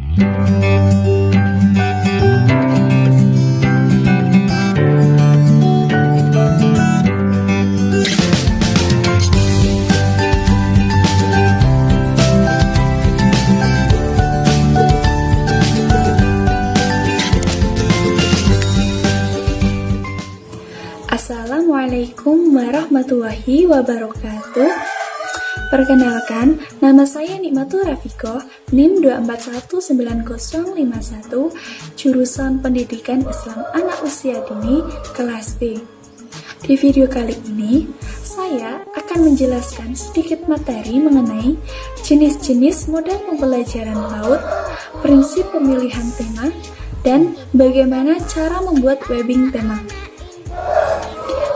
Assalamualaikum warahmatullahi wabarakatuh. Perkenalkan, nama saya Nikmatul Rafikoh, NIM 2419051, jurusan Pendidikan Islam Anak Usia Dini, kelas B. Di video kali ini, saya akan menjelaskan sedikit materi mengenai jenis-jenis model pembelajaran PAUD, prinsip pemilihan tema, dan bagaimana cara membuat webbing tema.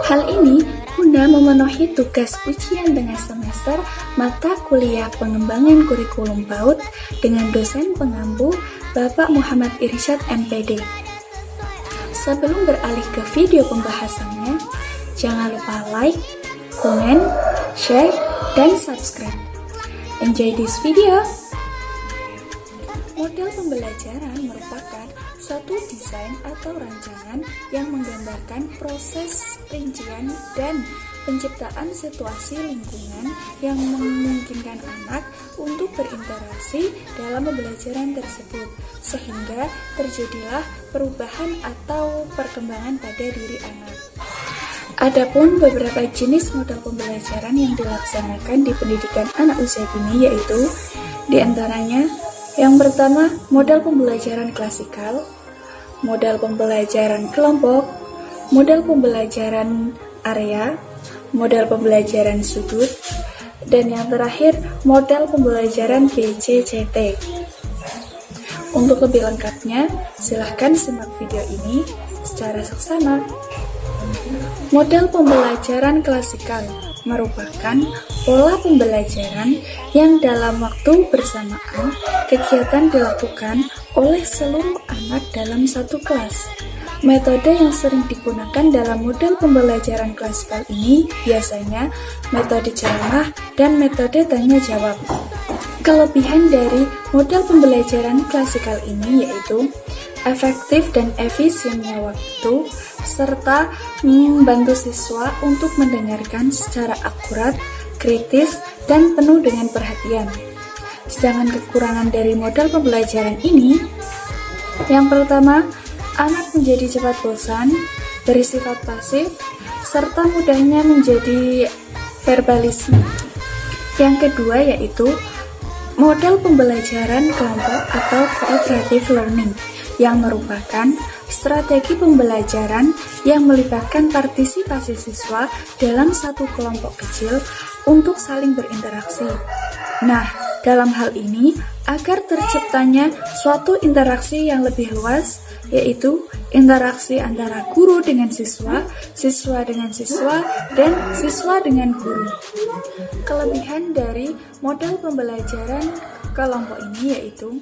Hal ini guna memenuhi tugas ujian tengah semester mata kuliah pengembangan kurikulum PAUD dengan dosen pengampu Bapak Muhammad Irsyad MPD. Sebelum beralih ke video pembahasannya, jangan lupa like, komen, share, dan subscribe. Enjoy this video! Model pembelajaran merupakan suatu desain atau rancangan yang menggambarkan proses rincian dan penciptaan situasi lingkungan yang memungkinkan anak untuk berinteraksi dalam pembelajaran tersebut, sehingga terjadilah perubahan atau perkembangan pada diri anak. Adapun beberapa jenis model pembelajaran yang dilaksanakan di pendidikan anak usia dini yaitu diantaranya yang pertama, model pembelajaran klasikal, model pembelajaran kelompok, model pembelajaran area, model pembelajaran sudut, dan yang terakhir, model pembelajaran BCCT. Untuk lebih lengkapnya, silahkan simak video ini secara seksama. Model pembelajaran klasikal merupakan pola pembelajaran yang dalam waktu bersamaan kegiatan dilakukan oleh seluruh anak dalam satu kelas. Metode yang sering digunakan dalam model pembelajaran klasikal ini biasanya metode ceramah dan metode tanya jawab. Kelebihan dari model pembelajaran klasikal ini yaitu efektif dan efisiennya waktu, serta membantu siswa untuk mendengarkan secara akurat, kritis, dan penuh dengan perhatian. Sedangkan kekurangan dari model pembelajaran ini, yang pertama, anak menjadi cepat bosan, bersifat pasif, serta mudahnya menjadi verbalisme. Yang kedua yaitu model pembelajaran kelompok atau cooperative learning, yang merupakan strategi pembelajaran yang melibatkan partisipasi siswa dalam satu kelompok kecil untuk saling berinteraksi. Nah, dalam hal ini, agar terciptanya suatu interaksi yang lebih luas, yaitu interaksi antara guru dengan siswa, siswa dengan siswa, dan siswa dengan guru. Kelebihan dari model pembelajaran kelompok ini yaitu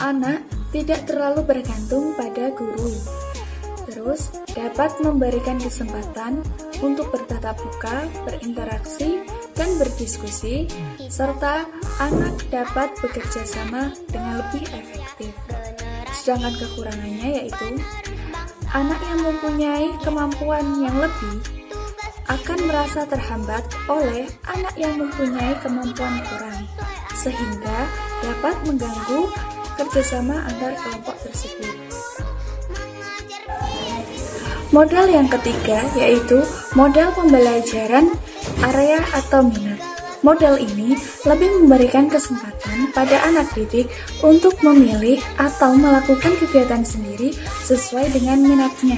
anak tidak terlalu bergantung pada guru, terus dapat memberikan kesempatan untuk bertatap muka, berinteraksi, dan berdiskusi, serta anak dapat bekerja sama dengan lebih efektif. Sedangkan kekurangannya yaitu anak yang mempunyai kemampuan yang lebih akan merasa terhambat oleh anak yang mempunyai kemampuan kurang, sehingga dapat mengganggu kerjasama antar kelompok tersebut. Model yang ketiga yaitu model pembelajaran area atau minat. Model ini lebih memberikan kesempatan pada anak didik untuk memilih atau melakukan kegiatan sendiri sesuai dengan minatnya.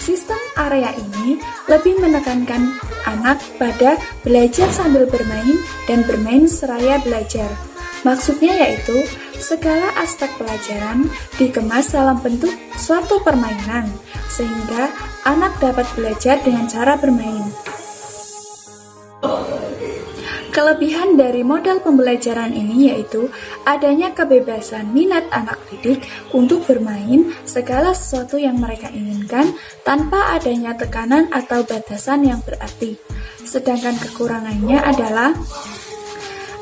Sistem area ini lebih menekankan anak pada belajar sambil bermain dan bermain seraya belajar. Maksudnya yaitu segala aspek pelajaran dikemas dalam bentuk suatu permainan, sehingga anak dapat belajar dengan cara bermain. Kelebihan dari model pembelajaran ini yaitu adanya kebebasan minat anak didik untuk bermain segala sesuatu yang mereka inginkan tanpa adanya tekanan atau batasan yang berarti. Sedangkan kekurangannya adalah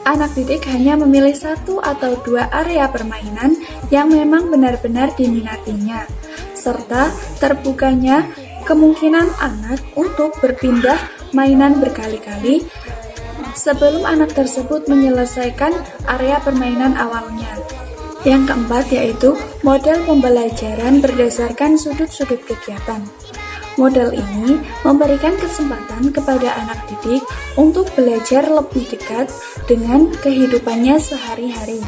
anak didik hanya memilih satu atau dua area permainan yang memang benar-benar diminatinya, serta terbukanya kemungkinan anak untuk berpindah mainan berkali-kali sebelum anak tersebut menyelesaikan area permainan awalnya. Yang keempat yaitu model pembelajaran berdasarkan sudut-sudut kegiatan. Model ini memberikan kesempatan kepada anak didik untuk belajar lebih dekat dengan kehidupannya sehari-hari.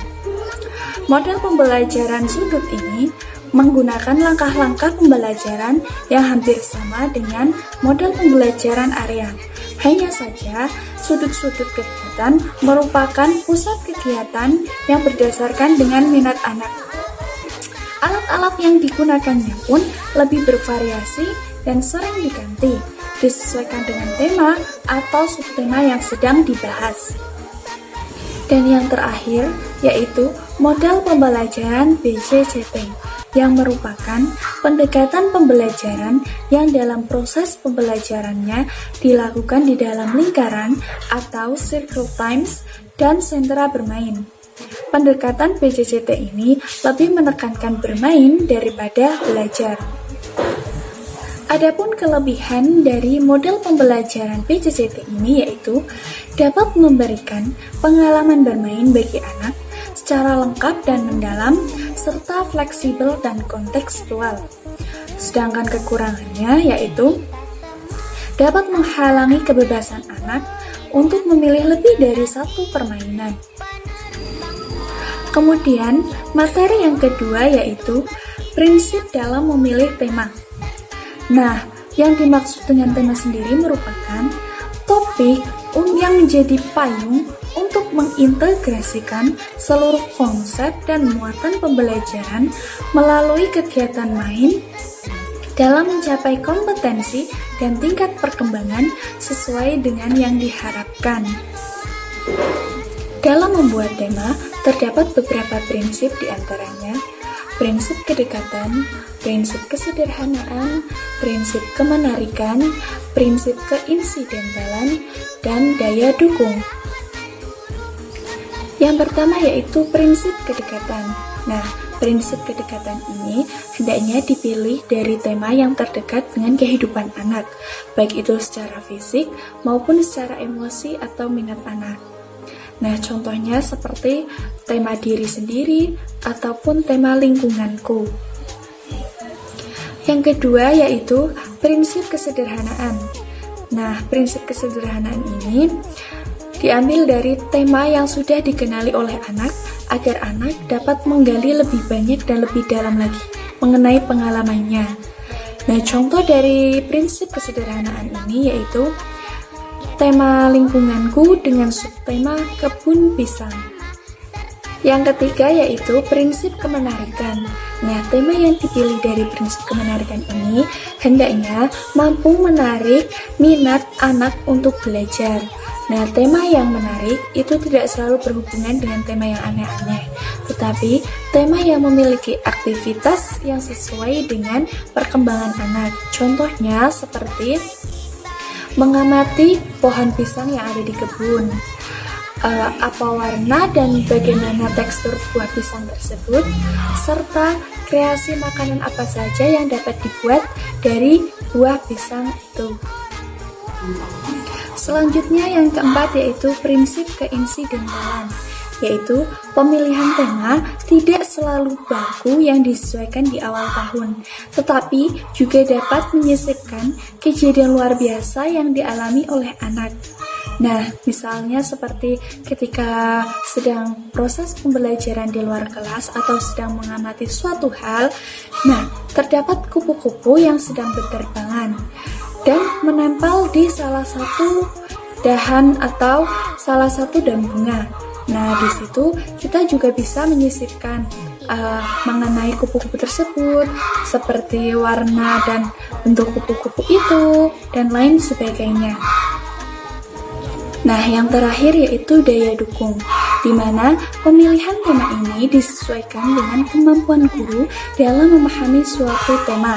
Model pembelajaran sudut ini menggunakan langkah-langkah pembelajaran yang hampir sama dengan model pembelajaran area. Hanya saja, sudut-sudut kegiatan merupakan pusat kegiatan yang berdasarkan dengan minat anak. Alat-alat yang digunakannya pun lebih bervariasi dan sering diganti, disesuaikan dengan tema atau subtema yang sedang dibahas. Dan yang terakhir, yaitu model pembelajaran BCCT, yang merupakan pendekatan pembelajaran yang dalam proses pembelajarannya dilakukan di dalam lingkaran atau circle times dan sentra bermain. Pendekatan BCCT ini lebih menekankan bermain daripada belajar. Adapun kelebihan dari model pembelajaran BCCT ini yaitu dapat memberikan pengalaman bermain bagi anak secara lengkap dan mendalam, serta fleksibel dan kontekstual. Sedangkan kekurangannya yaitu dapat menghalangi kebebasan anak untuk memilih lebih dari satu permainan. Kemudian, materi yang kedua yaitu prinsip dalam memilih tema. Nah, yang dimaksud dengan tema sendiri merupakan topik yang menjadi payung untuk mengintegrasikan seluruh konsep dan muatan pembelajaran melalui kegiatan main dalam mencapai kompetensi dan tingkat perkembangan sesuai dengan yang diharapkan. Dalam membuat tema, terdapat beberapa prinsip diantaranya prinsip kedekatan, prinsip kesederhanaan, prinsip kemenarikan, prinsip keinsidentalan, dan daya dukung. Yang pertama yaitu prinsip kedekatan. Nah, prinsip kedekatan ini hendaknya dipilih dari tema yang terdekat dengan kehidupan anak, baik itu secara fisik maupun secara emosi atau minat anak. Nah, contohnya seperti tema diri sendiri ataupun tema lingkunganku. Yang kedua yaitu prinsip kesederhanaan. Nah, prinsip kesederhanaan ini diambil dari tema yang sudah dikenali oleh anak agar anak dapat menggali lebih banyak dan lebih dalam lagi mengenai pengalamannya. Nah, contoh dari prinsip kesederhanaan ini yaitu tema lingkunganku dengan subtema kebun pisang. Yang ketiga yaitu prinsip kemenarikan. Nah, tema yang dipilih dari prinsip kemenarikan ini hendaknya mampu menarik minat anak untuk belajar. Nah, tema yang menarik itu tidak selalu berhubungan dengan tema yang aneh-aneh, tetapi tema yang memiliki aktivitas yang sesuai dengan perkembangan anak. Contohnya seperti mengamati pohon pisang yang ada di kebun, apa warna dan bagaimana tekstur buah pisang tersebut, serta kreasi makanan apa saja yang dapat dibuat dari buah pisang itu. Selanjutnya yang keempat yaitu prinsip keinsidentalan, yaitu pemilihan tema tidak selalu baku yang disesuaikan di awal tahun, tetapi juga dapat menyisipkan kejadian luar biasa yang dialami oleh anak. Nah, misalnya seperti ketika sedang proses pembelajaran di luar kelas atau sedang mengamati suatu hal, nah, terdapat kupu-kupu yang sedang berterbangan dan menempel di salah satu dahan atau salah satu daun bunga. Nah, di situ kita juga bisa menyisipkan mengenai kupu-kupu tersebut, seperti warna dan bentuk kupu-kupu itu, dan lain sebagainya. Nah, yang terakhir yaitu daya dukung, di mana pemilihan tema ini disesuaikan dengan kemampuan guru dalam memahami suatu tema,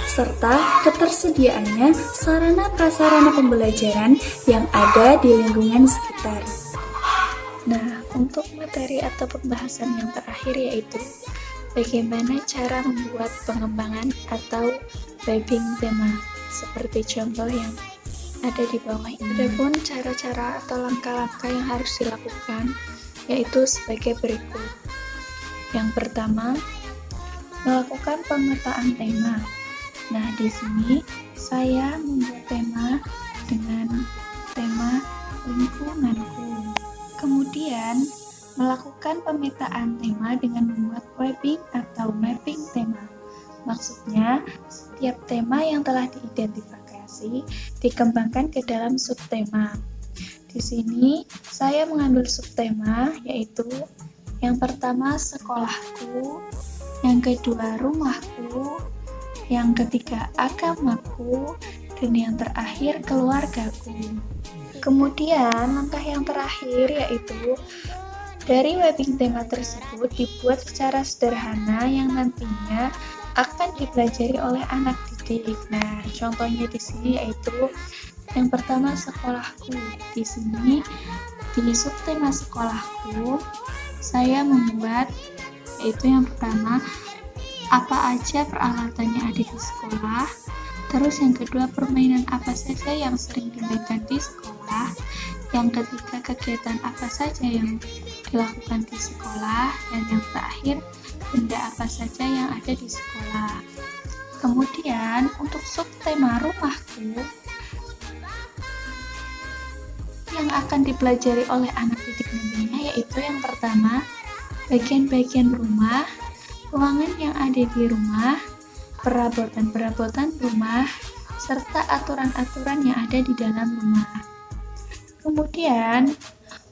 serta ketersediaannya sarana prasarana pembelajaran yang ada di lingkungan sekitar. Nah, Untuk materi atau pembahasan yang terakhir yaitu bagaimana cara membuat pengembangan atau webbing tema, seperti contoh yang ada di bawah ini. Adapun cara-cara atau langkah-langkah yang harus dilakukan yaitu sebagai berikut. Yang pertama, melakukan pemetaan tema. Nah, di sini saya membuat tema dengan tema lingkunganku. Kemudian, melakukan pemetaan tema dengan membuat webbing atau mapping tema. Maksudnya, setiap tema yang telah diidentifikasi dikembangkan ke dalam subtema. Di sini, saya mengambil subtema yaitu yang pertama sekolahku, yang kedua rumahku, yang ketiga agamaku, dan yang terakhir keluargaku. Kemudian langkah yang terakhir yaitu dari webbing tema tersebut dibuat secara sederhana yang nantinya akan dipelajari oleh anak didik. Nah, contohnya di sini yaitu yang pertama sekolahku. Di sini di subtema sekolahku saya membuat yaitu yang pertama apa aja peralatan yang ada di sekolah. Terus yang kedua, permainan apa saja yang sering dimainkan di sekolah. Yang ketiga, kegiatan apa saja yang dilakukan di sekolah. Dan yang terakhir, benda apa saja yang ada di sekolah. Kemudian, untuk subtema rumahku, yang akan dipelajari oleh anak didik nantinya yaitu yang pertama, bagian-bagian rumah, ruangan yang ada di rumah, perabotan-perabotan rumah, serta aturan-aturan yang ada di dalam rumah. Kemudian,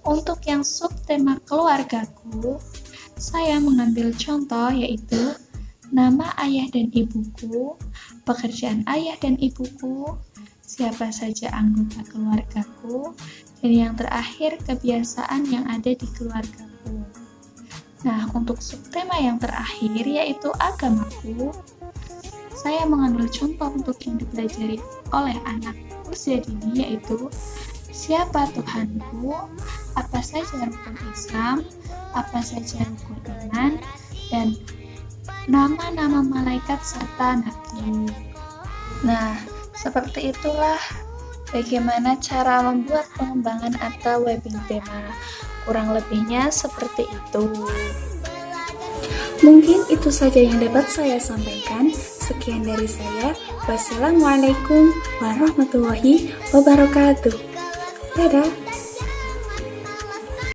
untuk yang subtema keluargaku, saya mengambil contoh yaitu nama ayah dan ibuku, pekerjaan ayah dan ibuku, siapa saja anggota keluargaku, dan yang terakhir kebiasaan yang ada di keluargaku. Nah, untuk subtema yang terakhir yaitu agamaku, saya mengambil contoh untuk yang dipelajari oleh anak usia dini yaitu siapa Tuhanku, apa saja rukun Islam, apa saja rukun iman, dan nama-nama malaikat serta nabi. Nah, seperti itulah bagaimana cara membuat pengembangan atau webbing tema. Kurang lebihnya seperti itu. Mungkin itu saja yang dapat saya sampaikan. Sekian dari saya. Wassalamualaikum warahmatullahi wabarakatuh. Dadah.